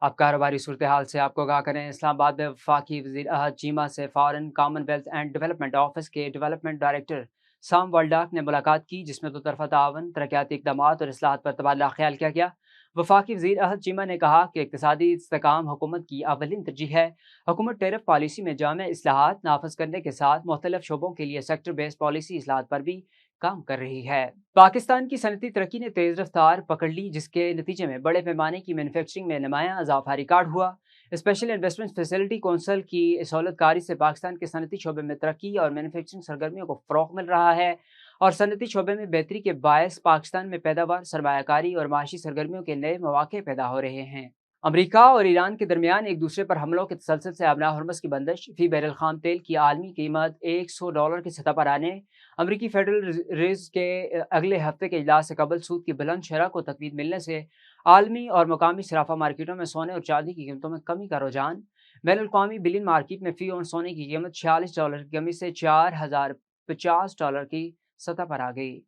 اب کاروباری صورتحال سے آپ کو آگاہ کریں۔ اسلام آباد میں وفاقی وزیر احد چیمہ سے foreign common wealth and development office کے ڈیولپمنٹ ڈائریکٹر سام والڈاک نے ملاقات کی، جس میں دو طرفہ تعاون، ترقیاتی اقدامات اور اصلاحات پر تبادلہ خیال کیا گیا۔ وفاقی وزیر احد چیمہ نے کہا کہ اقتصادی استحکام حکومت کی اولین ترجیح ہے۔ حکومت ٹیرف پالیسی میں جامع اصلاحات نافذ کرنے کے ساتھ مختلف شعبوں کے لیے سیکٹر بیس پالیسی اصلاحات پر بھی کام کر رہی ہے۔ پاکستان کی صنعتی ترقی نے تیز رفتار پکڑ لی، جس کے نتیجے میں بڑے پیمانے کی مینوفیکچرنگ میں نمایاں اضافہ ریکارڈ ہوا۔ اسپیشل انویسٹمنٹ فیسلٹی کونسل کی سہولت کاری سے پاکستان کے صنعتی شعبے میں ترقی اور مینوفیکچرنگ سرگرمیوں کو فروغ مل رہا ہے، اور صنعتی شعبے میں بہتری کے باعث پاکستان میں پیداوار، سرمایہ کاری اور معاشی سرگرمیوں کے نئے مواقع پیدا ہو رہے ہیں۔ امریکہ اور ایران کے درمیان ایک دوسرے پر حملوں کے تسلسل سے آبناء ہرمز کی بندش، فی بیرل خام تیل کی عالمی قیمت $100 کی سطح پر آنے، امریکی فیڈرل ریزرو کے اگلے ہفتے کے اجلاس سے قبل سود کی بلند شرح کو تقویت ملنے سے عالمی اور مقامی صرافہ مارکیٹوں میں سونے اور چاندی کی قیمتوں میں کمی کا رجحان۔ بین الاقوامی بلین مارکیٹ میں فی اون سونے کی قیمت $46 کی کمی سے $4050 کی سطح پر آ گئی۔